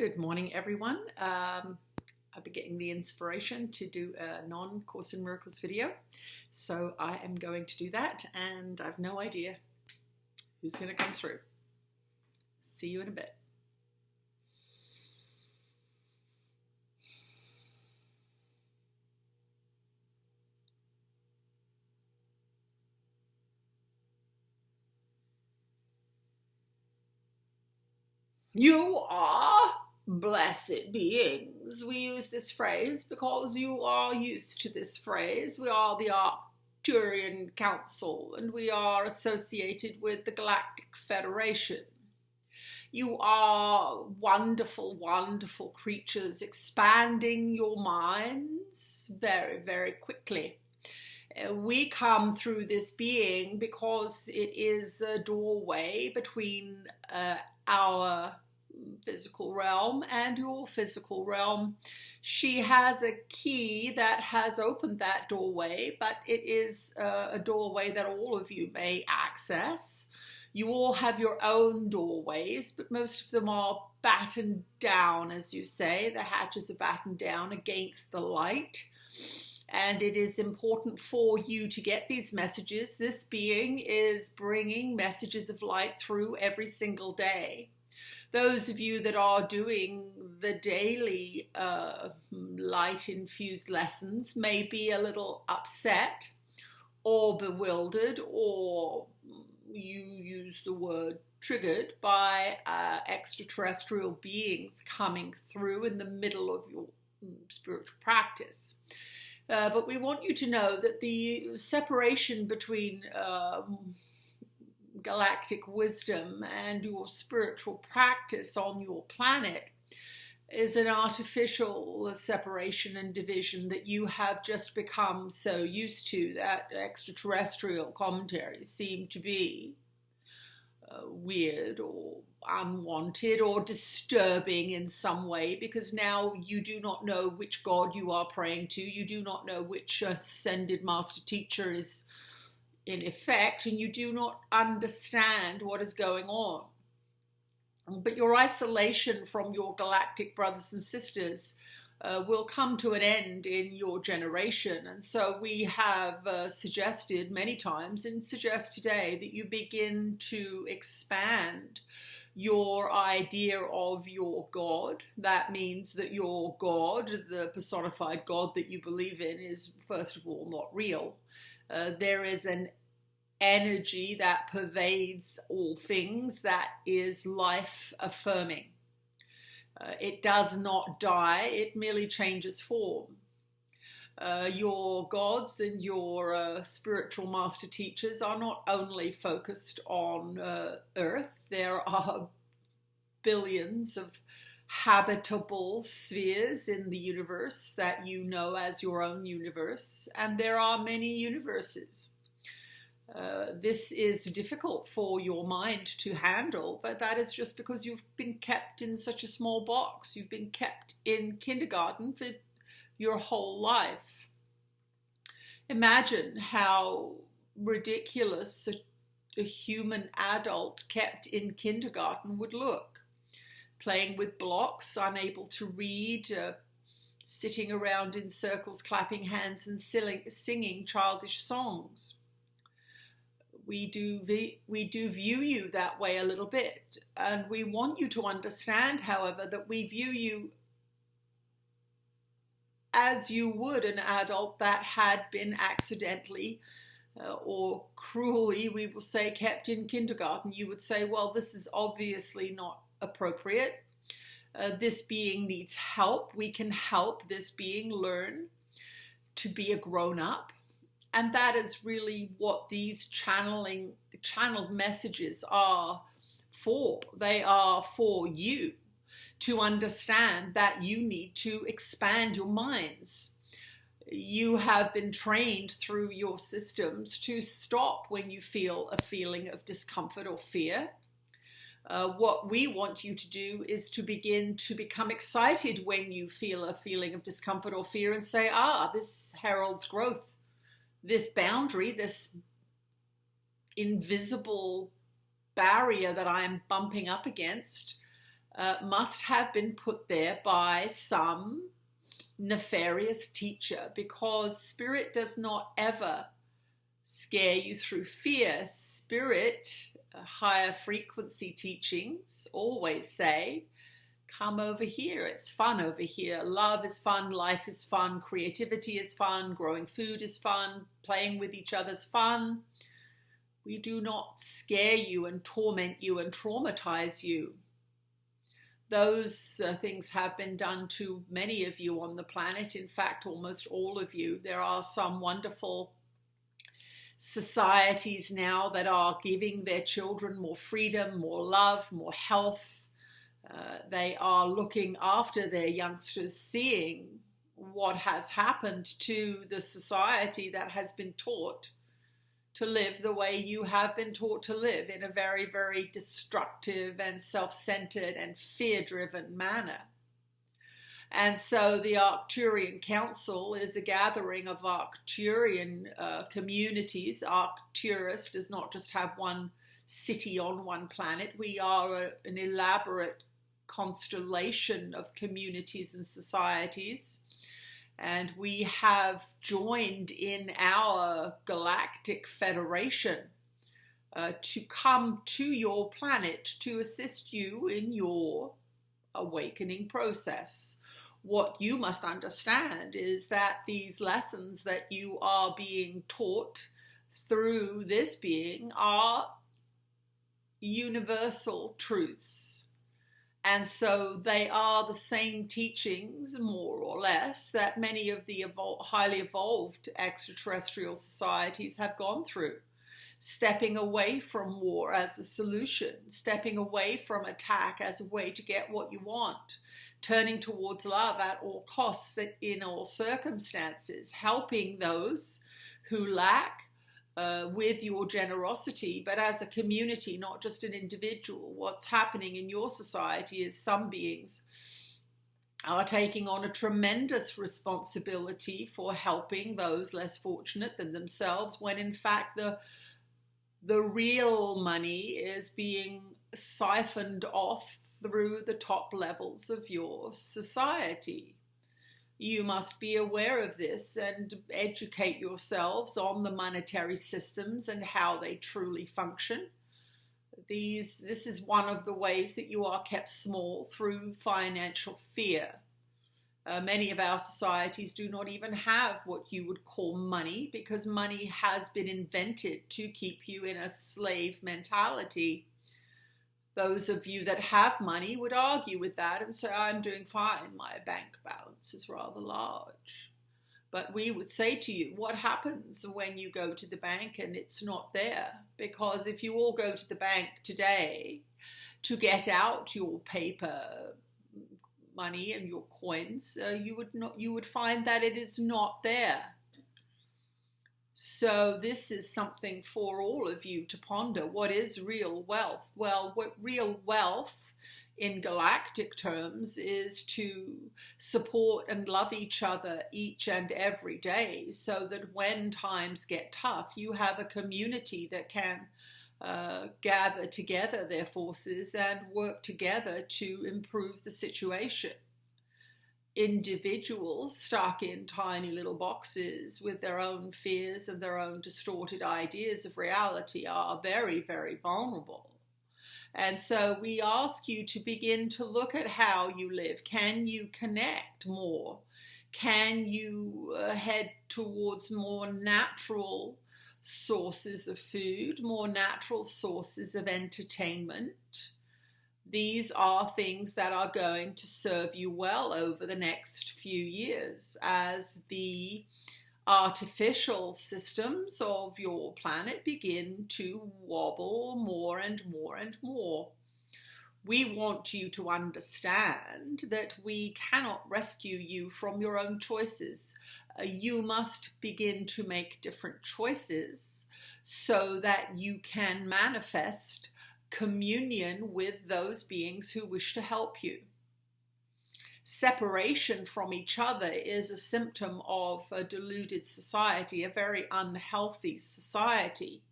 Good morning, everyone. I've been getting the inspiration to do a non-Course in Miracles video, so I am going to do that, and I've no idea who's going to come through. See you in a bit. You are blessed beings. We use this phrase because you are used to this phrase. We are the Arcturian Council, and we are associated with the Galactic Federation. You are wonderful, wonderful creatures, expanding your minds very, very quickly. We come through this being because it is a doorway between our physical realm and your physical realm. She has a key that has opened that doorway, but it is a doorway that all of you may access. You all have your own doorways, but most of them are battened down, as you say. The hatches are battened down against the light. And it is important for you to get these messages. This being is bringing messages of light through every single day. Those of you that are doing the daily light-infused lessons may be a little upset or bewildered, or you use the word triggered by extraterrestrial beings coming through in the middle of your spiritual practice. But we want you to know that the separation between galactic wisdom and your spiritual practice on your planet is an artificial separation and division that you have just become so used to, that extraterrestrial commentaries seem to be weird or unwanted or disturbing in some way, because now you do not know which God you are praying to, you do not know which ascended master teacher is in effect, and you do not understand what is going on. But your isolation from your galactic brothers and sisters will come to an end in your generation. And so we have suggested many times, and suggest today, that you begin to expand your idea of your God. That means that your God, the personified God that you believe in, is first of all not real. There is an energy that pervades all things that is life affirming. It does not die, it merely changes form. Your gods and your spiritual master teachers are not only focused on Earth. There are billions of habitable spheres in the universe that you know as your own universe, and there are many universes. This is difficult for your mind to handle, but that is just because you've been kept in such a small box. You've been kept in kindergarten for your whole life. Imagine how ridiculous a human adult kept in kindergarten would look. Playing with blocks, unable to read, sitting around in circles, clapping hands and singing childish songs. We do view you that way a little bit, and we want you to understand, however, that we view you as you would an adult that had been accidentally or cruelly, we will say, kept in kindergarten. You would say, well, this is obviously not appropriate. This being needs help. We can help this being learn to be a grown-up. And that is really what these channeled messages are for. They are for you to understand that you need to expand your minds. You have been trained through your systems to stop when you feel a feeling of discomfort or fear. What we want you to do is to begin to become excited when you feel a feeling of discomfort or fear and say, this heralds growth. This boundary, this invisible barrier that I am bumping up against must have been put there by some nefarious teacher, because spirit does not ever scare you through fear. Spirit, higher frequency teachings always say, come over here, it's fun over here. Love is fun, life is fun, creativity is fun, growing food is fun, playing with each other is fun. We do not scare you and torment you and traumatize you. Those things have been done to many of you on the planet. In fact, almost all of you. There are some wonderful societies now that are giving their children more freedom, more love, more health. They are looking after their youngsters, seeing what has happened to the society that has been taught to live the way you have been taught to live, in a very, very destructive and self-centered and fear-driven manner. And so the Arcturian Council is a gathering of Arcturian communities. Arcturus does not just have one city on one planet. We are an elaborate constellation of communities and societies. And we have joined in our Galactic Federation to come to your planet to assist you in your awakening process. What you must understand is that these lessons that you are being taught through this being are universal truths. And so they are the same teachings, more or less, that many of the highly evolved extraterrestrial societies have gone through. Stepping away from war as a solution, stepping away from attack as a way to get what you want, turning towards love at all costs in all circumstances, helping those who lack with your generosity, but as a community, not just an individual. What's happening in your society is some beings are taking on a tremendous responsibility for helping those less fortunate than themselves, when in fact the real money is being siphoned off through the top levels of your society. You must be aware of this and educate yourselves on the monetary systems and how they truly function. This is one of the ways that you are kept small, through financial fear. Many of our societies do not even have what you would call money, because money has been invented to keep you in a slave mentality. Those of you that have money would argue with that and say, I'm doing fine, my bank balance is rather large. But we would say to you, what happens when you go to the bank and it's not there? Because if you all go to the bank today to get out your paper money and your coins, you would find that it is not there. So this is something for all of you to ponder. What is real wealth? Well, what real wealth in galactic terms is to support and love each other each and every day, so that when times get tough, you have a community that can gather together their forces and work together to improve the situation. Individuals stuck in tiny little boxes with their own fears and their own distorted ideas of reality are very, very vulnerable. And so we ask you to begin to look at how you live. Can you connect more? Can you head towards more natural sources of food, more natural sources of entertainment? These are things that are going to serve you well over the next few years as the artificial systems of your planet begin to wobble more and more and more. We want you to understand that we cannot rescue you from your own choices. You must begin to make different choices so that you can manifest communion with those beings who wish to help you. Separation from each other is a symptom of a deluded society, a very unhealthy society.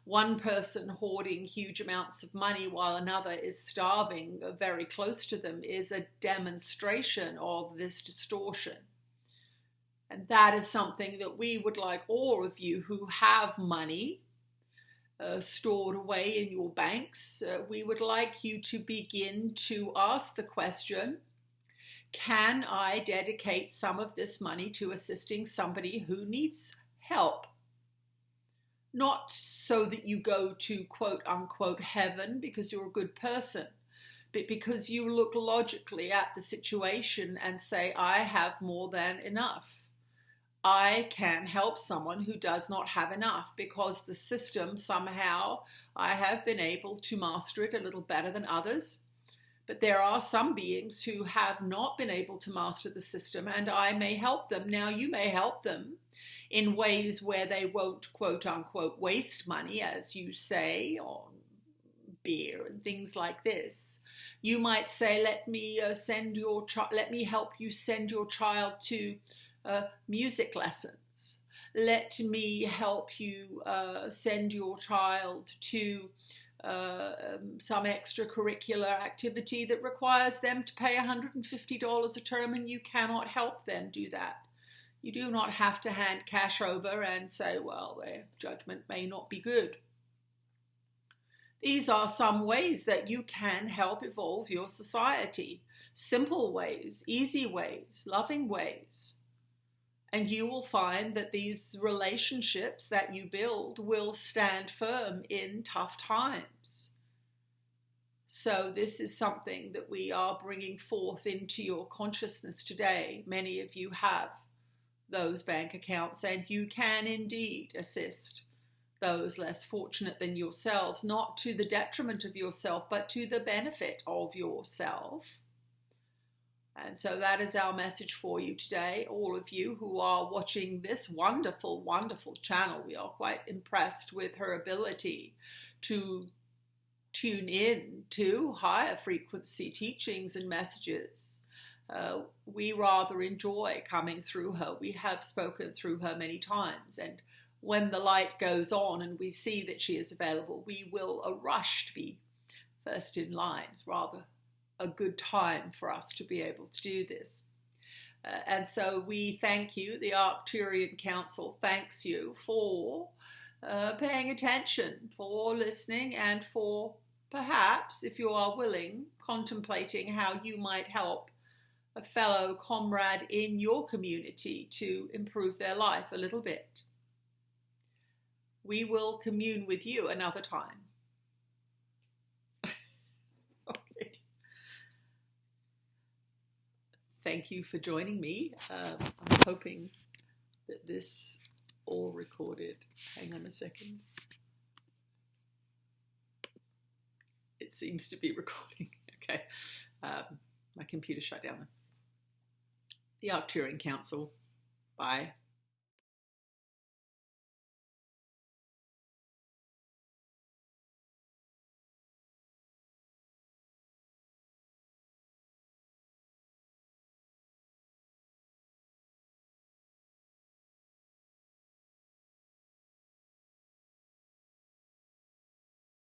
one person hoarding huge amounts of money while another is starving very close to them is a demonstration of this distortion. And that is something that we would like all of you who have money stored away in your banks, we would like you to begin to ask the question, can I dedicate some of this money to assisting somebody who needs help? Not so that you go to quote unquote heaven because you're a good person, but because you look logically at the situation and say, I have more than enough. I can help someone who does not have enough because the system somehow, I have been able to master it a little better than others. But there are some beings who have not been able to master the system, and I may help them. Now, you may help them in ways where they won't, quote unquote, waste money, as you say, on beer and things like this. You might say, let me help you send your child to music lessons. Let me help you send your child to some extracurricular activity that requires them to pay $150 a term, and you cannot help them do that. You do not have to hand cash over and say, well, their judgment may not be good. These are some ways that you can help evolve your society. Simple ways, easy ways, loving ways. And you will find that these relationships that you build will stand firm in tough times. So this is something that we are bringing forth into your consciousness today. Many of you have those bank accounts, and you can indeed assist those less fortunate than yourselves, not to the detriment of yourself, but to the benefit of yourself. And so that is our message for you today, all of you who are watching this wonderful, wonderful channel. We are quite impressed with her ability to tune in to higher frequency teachings and messages. We rather enjoy coming through her. We have spoken through her many times, and when the light goes on and we see that she is available, we will rush to be first in line. It's rather a good time for us to be able to do this. And so we thank you, the Arcturian Council thanks you for paying attention, for listening, and for perhaps, if you are willing, contemplating how you might help a fellow comrade in your community to improve their life a little bit. We will commune with you another time. Okay. Thank you for joining me. I'm hoping that this all recorded. Hang on a second. It seems to be recording. Okay. My computer shut down. The Arcturian Council. Bye.